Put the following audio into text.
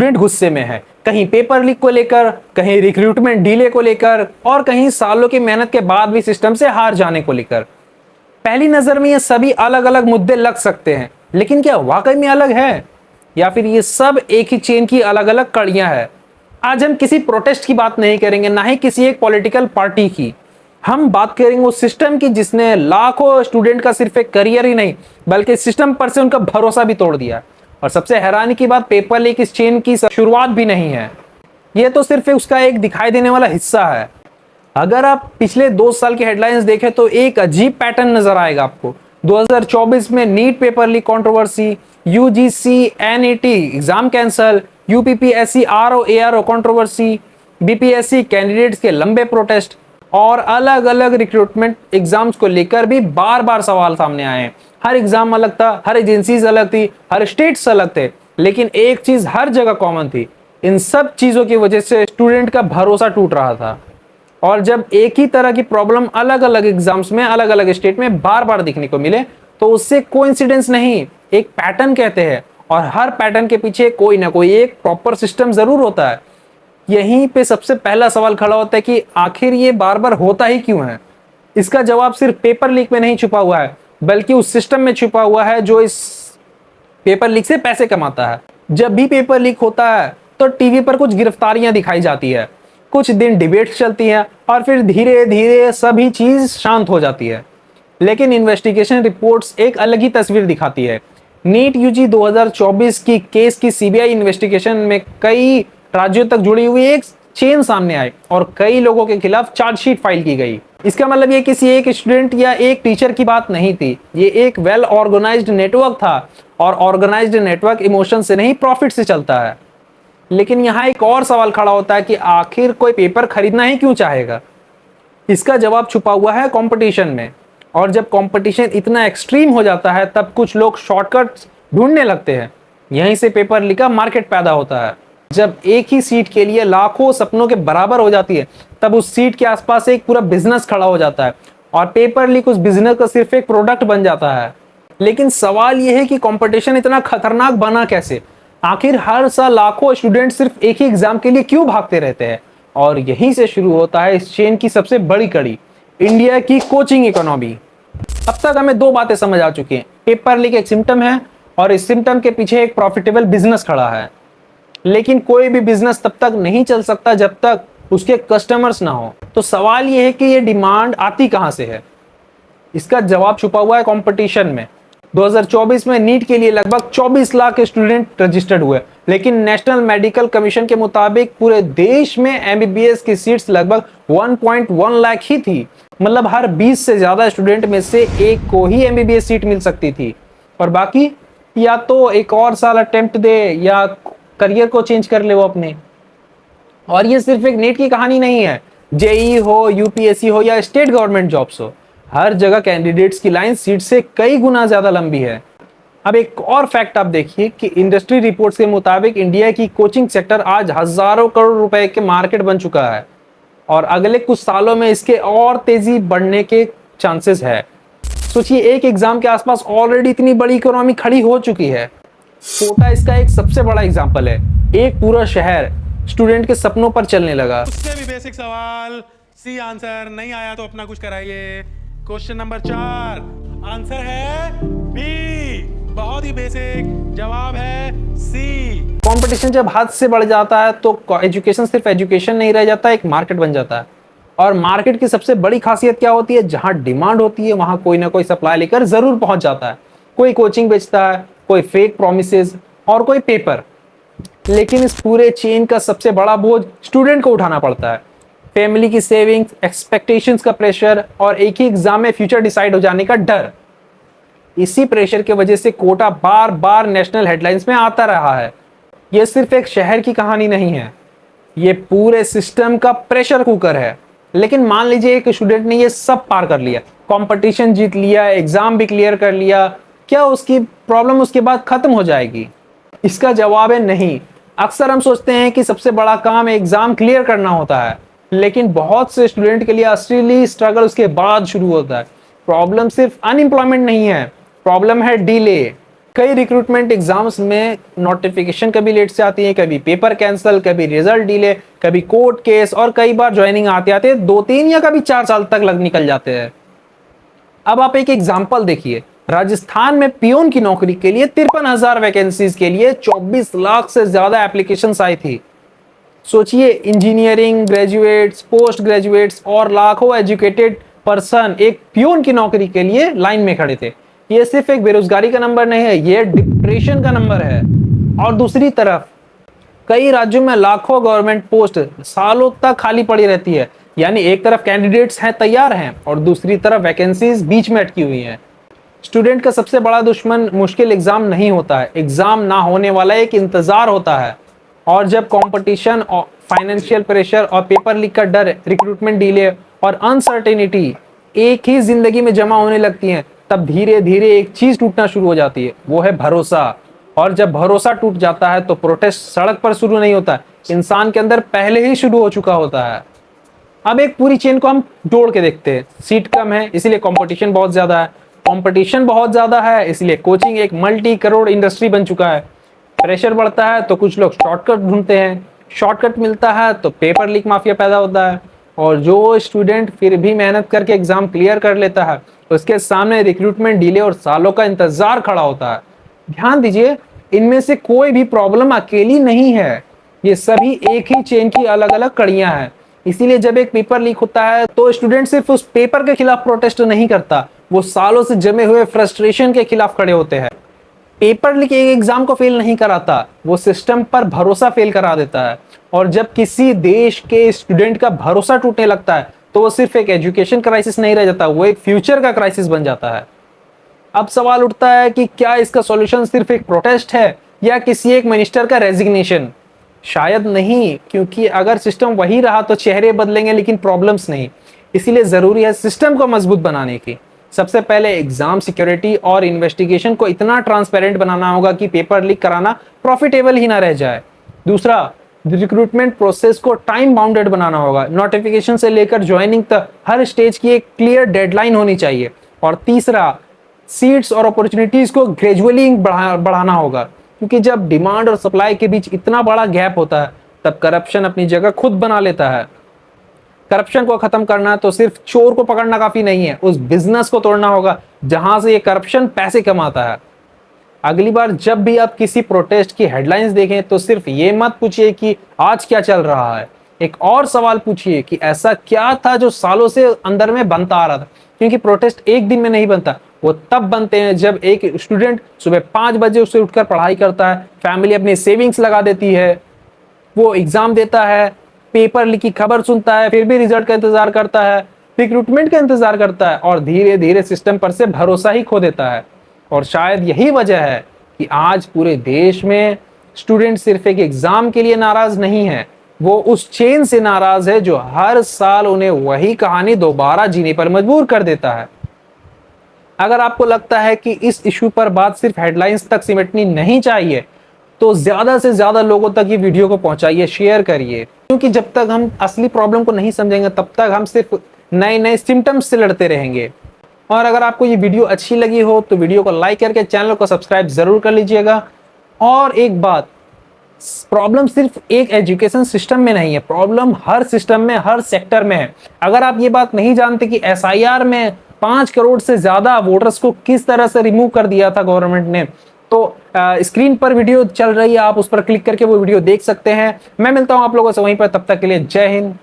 Student गुस्से में है, कहीं पेपर लीक को लेकर, कहीं रिक्रूटमेंट डीले को लेकर और कहीं सालों की मेहनत के बाद भी सिस्टम से हार जाने को लेकर। पहली नजर में ये सभी अलग अलग मुद्दे लग सकते हैं, लेकिन क्या वाकई में अलग है या फिर ये सब एक ही चेन की अलग अलग कड़ियां हैं? आज हम किसी प्रोटेस्ट की बात नहीं करेंगे, ना ही किसी एक पॉलिटिकल पार्टी की। हम बात करेंगे उस सिस्टम की जिसने लाखों स्टूडेंट का सिर्फ एक करियर ही नहीं बल्कि सिस्टम पर से उनका भरोसा भी तोड़ दिया। और सबसे हैरानी की बात, पेपर लीक इस चेन की शुरुआत भी नहीं है, यह तो सिर्फ उसका एक दिखाई देने वाला हिस्सा है। अगर आप पिछले 2 साल की हेडलाइंस देखें तो एक अजीब पैटर्न नजर आएगा आपको। 2024 में NEET paper leak controversy, UGC NET exam cancel, UPPSC RO ARO controversy, BPSC candidates के लंबे प्रोटेस्ट और अलग अलग रिक्रूटमेंट एग्जाम्स को लेकर भी बार बार सवाल सामने आए हैं। हर एग्जाम अलग था, हर एजेंसीज अलग थी, हर स्टेट्स अलग थे, लेकिन एक चीज हर जगह कॉमन थी। इन सब चीजों की वजह से स्टूडेंट का भरोसा टूट रहा था। और जब एक ही तरह की प्रॉब्लम अलग अलग एग्जाम्स में अलग अलग स्टेट में बार बार दिखने को मिले तो उससे कोइंसिडेंस नहीं, एक पैटर्न कहते हैं। और हर पैटर्न के पीछे कोई ना कोई एक प्रॉपर सिस्टम जरूर होता है। यहीं पे सबसे पहला सवाल खड़ा होता है कि आखिर ये बार बार होता ही क्यों है? इसका जवाब सिर्फ पेपर लीक में नहीं छुपा हुआ है, बल्कि उस सिस्टम में छुपा हुआ है जो इस पेपर लीक से पैसे कमाता है। जब भी पेपर लीक होता है तो टीवी पर कुछ गिरफ्तारियां दिखाई जाती है, कुछ दिन डिबेट चलती है और फिर धीरे धीरे सभी चीज शांत हो जाती है। लेकिन इन्वेस्टिगेशन रिपोर्ट्स एक अलग ही तस्वीर दिखाती है। नीट यूजी 2024 की केस की सीबीआई इन्वेस्टिगेशन में कई राज्यों तक जुड़ी हुई एक चेन सामने आई और कई लोगों के खिलाफ चार्जशीट फाइल की गई। इसका मतलब ये किसी एक स्टूडेंट या एक टीचर की बात नहीं थी, ये एक वेल ऑर्गेनाइज्ड नेटवर्क था। और ऑर्गेनाइज्ड नेटवर्क इमोशन से नहीं, प्रॉफिट से चलता है। लेकिन यहाँ एक और सवाल खड़ा होता है कि आखिर कोई पेपर खरीदना ही क्यों चाहेगा? इसका जवाब छुपा हुआ है कंपटीशन में। और जब कंपटीशन इतना एक्सट्रीम हो जाता है तब कुछ लोग शॉर्टकट्स ढूंढने लगते हैं। यहीं से पेपर लीक का मार्केट पैदा होता है। जब एक ही सीट के लिए लाखों सपनों के बराबर हो जाती है तब उस सीट के आसपास एक पूरा बिजनेस खड़ा हो जाता है और पेपर लीक उस बिजनेस का सिर्फ एक प्रोडक्ट बन जाता है। लेकिन सवाल यह है कि कंपटीशन इतना खतरनाक बना कैसे? आखिर हर साल लाखों स्टूडेंट सिर्फ एक ही एग्जाम के लिए क्यों भागते रहते हैं? और यहीं से शुरू होता है इस चेन की सबसे बड़ी कड़ी, इंडिया की कोचिंग इकोनॉमी। अब तक हमें 2 बातें समझ आ चुकी हैं। पेपर लीक एक सिम्टम है और इस सिम्टम के पीछे एक प्रॉफिटेबल बिजनेस खड़ा है। लेकिन कोई भी बिजनेस तब तक नहीं चल सकता जब तक उसके कस्टमर्स ना हो। तो सवाल यह है कि ये डिमांड आती कहां से है? इसका जवाब छुपा हुआ है कंपटीशन में। 2024 में नीट के लिए लगभग 24 लाख स्टूडेंट रजिस्टर्ड हुए, लेकिन नेशनल मेडिकल कमीशन के मुताबिक पूरे देश में एमबीबीएस की सीट्स लगभग 1.1 लाख ही थी। मतलब हर 20 से ज्यादा स्टूडेंट में से एक को ही एमबीबीएस सीट मिल सकती थी और बाकी या तो एक और साल अटेम्प्ट दे या करियर को चेंज कर ले वो अपने। और ये सिर्फ एक नीट की कहानी नहीं है, जेई हो, यूपीएससी हो या स्टेट गवर्नमेंट जॉब्स हो, हर जगह कैंडिडेट्स की लाइन सीट से कई गुना ज्यादा लंबी है। अब एक और फैक्ट आप देखिए कि इंडस्ट्री रिपोर्ट्स के मुताबिक इंडिया की कोचिंग सेक्टर आज हजारों करोड़ रुपए के मार्केट बन चुका है और अगले कुछ सालों में इसके और तेजी बढ़ने के चांसेस है। सोचिए, एक एग्जाम के आसपास ऑलरेडी इतनी बड़ी इकोनॉमी खड़ी हो चुकी है। कोटा इसका एक सबसे बड़ा एग्जाम्पल है। एक पूरा शहर स्टूडेंट के सपनों पर चलने लगा। उससे भी बेसिक सवाल, सी आंसर नहीं आया तो अपना कुछ कराइए। क्वेश्चन नंबर 4 आंसर है बी, बहुत ही बेसिक जवाब है सी। कंपटीशन जब हद से बढ़ जाता है तो एजुकेशन सिर्फ एजुकेशन नहीं रह जाता, एक मार्केट बन जाता है। और मार्केट की सबसे बड़ी खासियत क्या होती है? जहां डिमांड होती है वहां कोई ना कोई सप्लाई लेकर जरूर पहुंच जाता है। कोई कोचिंग बेचता है, कोई फेक प्रोमिसेस और कोई पेपर। लेकिन इस पूरे चेन का सबसे बड़ा बोझ स्टूडेंट को उठाना पड़ता है। फैमिली की सेविंग्स, एक्सपेक्टेशंस का प्रेशर और एक ही एग्जाम में फ्यूचर डिसाइड हो जाने का डर। इसी प्रेशर की वजह से कोटा बार बार नेशनल हेडलाइंस में आता रहा है। यह सिर्फ एक शहर की कहानी नहीं है, ये पूरे सिस्टम का प्रेशर कुकर है। लेकिन मान लीजिए एक स्टूडेंट ने ये सब पार कर लिया, कंपटीशन जीत लिया, एग्जाम भी क्लियर कर लिया, क्या उसकी प्रॉब्लम उसके बाद खत्म हो जाएगी? इसका जवाब है नहीं। अक्सर हम सोचते हैं कि सबसे बड़ा काम एग्जाम क्लियर करना होता है, लेकिन बहुत से स्टूडेंट के लिए असली स्ट्रगल उसके बाद शुरू होता है। प्रॉब्लम सिर्फ अनएम्प्लॉयमेंट नहीं है, प्रॉब्लम है डिले। कई रिक्रूटमेंट एग्जाम्स में नोटिफिकेशन कभी लेट से आती है, कभी पेपर कैंसिल, कभी रिजल्ट डिले, कभी कोर्ट केस और कई बार ज्वाइनिंग आते आते 2-3 या कभी 4 साल तक निकल जाते हैं। अब आप एक एग्जाम्पल देखिए, राजस्थान में पियोन की नौकरी के लिए 53,000 वैकेंसीज के लिए 24 लाख से ज्यादा एप्लीकेशंस आई थी। सोचिए, इंजीनियरिंग ग्रेजुएट्स, पोस्ट ग्रेजुएट्स और लाखों एजुकेटेड पर्सन एक पियोन की नौकरी के लिए लाइन में खड़े थे। ये सिर्फ एक बेरोजगारी का नंबर नहीं है, ये डिप्रेशन का नंबर है। और दूसरी तरफ कई राज्यों में लाखों गवर्नमेंट पोस्ट सालों तक खाली पड़ी रहती है। यानी एक तरफ कैंडिडेट्स हैं, तैयार हैं, और दूसरी तरफ वैकेंसीज बीच में अटकी हुई हैं। स्टूडेंट का सबसे बड़ा दुश्मन मुश्किल एग्जाम नहीं होता है, एग्जाम ना होने वाला एक इंतजार होता है। और जब कंपटीशन और फाइनेंशियल प्रेशर और पेपर लीक का डर, रिक्रूटमेंट डिले और अनसर्टेनिटी एक ही जिंदगी में जमा होने लगती हैं, तब धीरे धीरे एक चीज टूटना शुरू हो जाती है, वो है भरोसा। और जब भरोसा टूट जाता है तो प्रोटेस्ट सड़क पर शुरू नहीं होता, इंसान के अंदर पहले ही शुरू हो चुका होता है। अब एक पूरी चेन को हम जोड़ के देखते हैं। सीट कम है इसलिए कंपटीशन बहुत ज्यादा है, कंपटीशन बहुत ज्यादा है इसलिए कोचिंग एक मल्टी करोड़ इंडस्ट्री बन चुका है। प्रेशर बढ़ता है तो कुछ लोग शॉर्टकट ढूंढते हैं, शॉर्टकट मिलता है तो पेपर लीक माफिया पैदा होता है, और जो स्टूडेंट फिर भी मेहनत करके एग्जाम क्लियर कर लेता है उसके सामने रिक्रूटमेंट डिले और सालों का इंतजार खड़ा होता है। ध्यान दीजिए, इनमें से कोई भी प्रॉब्लम अकेली नहीं है, ये सभी एक ही चेन की अलग अलग कड़ियां हैं। इसीलिए जब एक पेपर लीक होता है तो स्टूडेंट सिर्फ उस पेपर के खिलाफ प्रोटेस्ट नहीं करता, वो सालों से जमे हुए फ्रस्ट्रेशन के खिलाफ खड़े होते हैं। पेपर लीक एक एग्जाम को फेल नहीं कराता, वो सिस्टम पर भरोसा फेल करा देता है। और जब किसी देश के स्टूडेंट का भरोसा टूटने लगता है तो वो सिर्फ एक एजुकेशन क्राइसिस नहीं रह जाता, वो एक फ्यूचर का क्राइसिस बन जाता है। अब सवाल उठता है कि क्या इसका सॉल्यूशन सिर्फ एक प्रोटेस्ट है या किसी एक मिनिस्टर का रेजिग्नेशन? शायद नहीं, क्योंकि अगर सिस्टम वही रहा तो चेहरे बदलेंगे लेकिन प्रॉब्लम्स नहीं। इसीलिए जरूरी है सिस्टम को मजबूत बनाने की। सबसे पहले एग्जाम सिक्योरिटी और इन्वेस्टिगेशन को इतना ट्रांसपेरेंट बनाना होगा कि पेपर लीक कराना प्रॉफिटेबल ही ना रह जाए। दूसरा, रिक्रूटमेंट प्रोसेस को टाइम बाउंडेड बनाना होगा, नोटिफिकेशन से लेकर ज्वाइनिंग तक हर स्टेज की एक क्लियर डेडलाइन होनी चाहिए। और तीसरा, सीट्स और अपॉर्चुनिटीज को ग्रेजुअली बढ़ाना होगा, क्योंकि जब डिमांड और सप्लाई के बीच इतना बड़ा गैप होता है तब करप्शन अपनी जगह खुद बना लेता है। करप्शन को खत्म करना तो सिर्फ चोर को पकड़ना काफी नहीं है, उस बिजनेस को तोड़ना होगा जहां से ये करप्शन पैसे कमाता है। अगली बार जब भी आप किसी प्रोटेस्ट की हेडलाइंस देखें तो सिर्फ ये मत पूछिए कि आज क्या चल रहा है, एक और सवाल पूछिए कि ऐसा क्या था जो सालों से अंदर में बनता आ रहा था। क्योंकि प्रोटेस्ट एक दिन में नहीं बनता, वो तब बनते हैं जब एक स्टूडेंट सुबह 5 बजे उससे उठकर पढ़ाई करता है, फैमिली अपनी सेविंग्स लगा देती है, वो एग्जाम देता है, पेपर लीक की खबर सुनता है, फिर भी रिजल्ट का इंतजार करता है, रिक्रूटमेंट का इंतजार करता है, और धीरे धीरे सिस्टम पर से भरोसा ही खो देता है। और शायद यही वजह है कि आज पूरे देश में स्टूडेंट सिर्फ एक एग्जाम के लिए नाराज नहीं है, वो उस चेन से नाराज है जो हर साल उन्हें वही कहानी दोबारा जीने पर मजबूर कर देता है। अगर आपको लगता है कि इस इशू पर बात सिर्फ हेडलाइंस तक सिमटनी नहीं चाहिए तो ज्यादा से ज्यादा लोगों तक ये वीडियो को पहुंचाइए, शेयर करिए, क्योंकि जब तक हम असली प्रॉब्लम को नहीं समझेंगे तब तक हम सिर्फ नए नए सिम्टम्स से लड़ते रहेंगे। और अगर आपको ये वीडियो अच्छी लगी हो तो वीडियो को लाइक करके चैनल को सब्सक्राइब जरूर कर लीजिएगा। और एक बात, प्रॉब्लम सिर्फ एक एजुकेशन सिस्टम में नहीं है, प्रॉब्लम हर सिस्टम में, हर सेक्टर में है। अगर आप ये बात नहीं जानते कि एसआईआर में 5 करोड़ से ज्यादा वोटर्स को किस तरह से रिमूव कर दिया था गवर्नमेंट ने, तो स्क्रीन पर वीडियो चल रही है, आप उस पर क्लिक करके वो वीडियो देख सकते हैं। मैं मिलता हूं आप लोगों से वहीं पर, तब तक के लिए जय हिंद।